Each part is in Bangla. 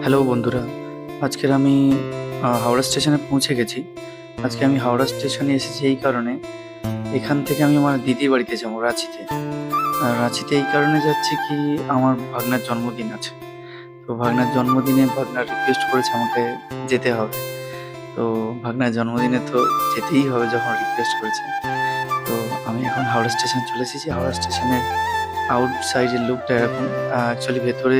হ্যালো বন্ধুরা, আজকের আমি হাওড়া স্টেশনে পৌঁছে গেছি। আজকে আমি হাওড়া স্টেশনে এসেছি এই কারণে, এখান থেকে আমি আমার দিদির বাড়িতে যাবো রাঁচিতে। রাঁচিতে এই কারণে যাচ্ছি কি, আমার ভাগনার জন্মদিন আছে। তো ভাগনার জন্মদিনে ভাগনা রিকোয়েস্ট করেছে আমাকে যেতে হবে। তো ভাগনার জন্মদিনে তো যেতেই হবে যখন রিকোয়েস্ট করেছে। তো আমি এখন হাওড়া স্টেশনে চলে এসেছি। হাওড়া স্টেশনের আউটসাইডের লুকটা এরকম। অ্যাকচুয়ালি ভেতরে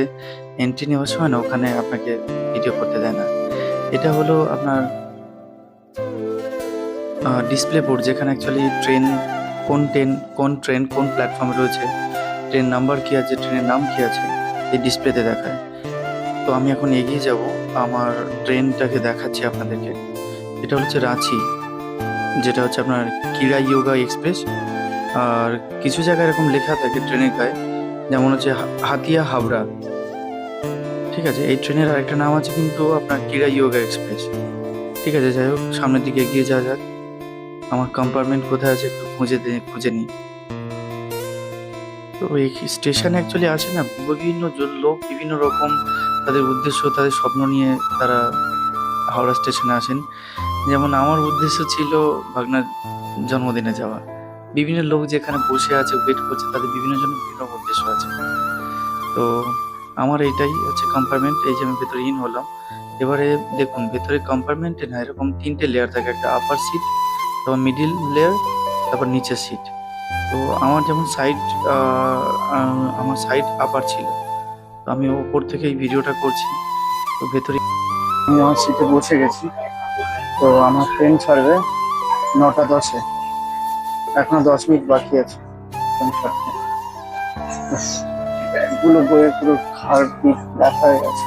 এন্ট্রি নেওয়ার সময় না ওখানে আপনাকে ভিডিও করতে দেয় না। এটা হলো আপনার ডিসপ্লে বোর্ড, যেখানে অ্যাকচুয়ালি কোন ট্রেন কোন প্ল্যাটফর্মে রয়েছে, ট্রেন নাম্বার কী আছে, ট্রেনের নাম কী আছে, এই ডিসপ্লেতে দেখায়। তো আমি এখন এগিয়ে যাব, আমার ট্রেনটাকে দেখাচ্ছি আপনাদেরকে। এটা হচ্ছে রাঁচি, যেটা হচ্ছে আপনার কিরা ইয়োগা এক্সপ্রেস। আর কিছু জায়গায় এরকম লেখা থাকে ট্রেনের গায়ে, যেমন হচ্ছে হাতিয়া হাবড়া। ঠিক আছে, এই ট্রেনের আরেকটা নাম আছে কিন্তু আপনার কিরা ইয়োগা এক্সপ্রেস। ঠিক আছে, যাই হোক, সামনের দিকে এগিয়ে যাওয়া যাক। আমার কম্পার্টমেন্ট কোথায় আছে একটু খুঁজে নিই। তো এই স্টেশনে অ্যাকচুয়ালি আসে না বিভিন্ন লোক, বিভিন্ন রকম তাদের উদ্দেশ্য, তাদের স্বপ্ন নিয়ে তারা হাওড়া স্টেশনে আসেন। যেমন আমার উদ্দেশ্য ছিল ভাগনার জন্মদিনে যাওয়া। বিভিন্ন লোক যেখানে বসে আছে, ওয়েট করছে, তাদের বিভিন্ন জনের বিভিন্ন উদ্দেশ্য আছে। তো আমার এইটাই হচ্ছে কম্পার্টমেন্ট। এই যে আমি ভেতরে ইন হলাম। এবারে দেখুন, ভেতরে কম্পার্টমেন্টে না এরকম 3টে লেয়ার থাকে, একটা আপার সিট, তারপর মিডিল লেয়ার, তারপর নিচের সিট। তো আমার যেমন আমার সাইড আপার ছিল, তো আমি ওপর থেকে এই ভিডিওটা করছি। তো ভেতরে আমি আমার সিটে বসে গেছি। তো আমার ট্রেন ছাড়বে 9টা 10-এ, এখনো 10 মিনিট বাকি আছে ট্রেন ছাড়তে। উফ, এগুলো বয়ে পুরো ঘাড় পিঠ ব্যথা হয়ে গেছে।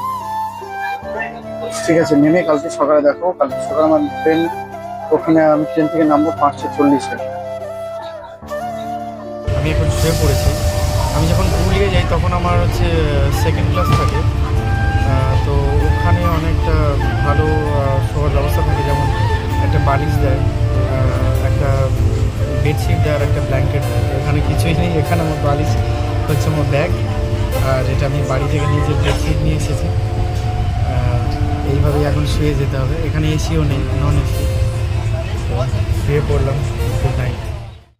ঠিক আছে, নেমে কালকে সকালে দেখো। কালকে সকালে আমার ট্রেন, ওখানে আমি ট্রেন থেকে নামবো 5:40-এ। আমি এখন শুয়ে পড়েছি। আমি যখন পুরুলিয়া যাই তখন আমার হচ্ছে সেকেন্ড ক্লাস থাকে। তো ওখানে অনেকটা ভালো শোয়ার ব্যবস্থা থাকে, যেমন একটা বালিশ দেয়, একটা বেডশিট দেয় আর একটা ব্ল্যাঙ্কেট দেয়। এখানে কিছুই নেই, এখানে আমার বালিশ হচ্ছে আমার ব্যাগ, আর এটা আমি বাড়ি থেকে নিজে বেডশিট নিয়ে এসেছি। এইভাবেই এখন শুয়ে যেতে হবে। এখানে এসিও নেই, নন এসি। তো শুয়ে পড়লাম।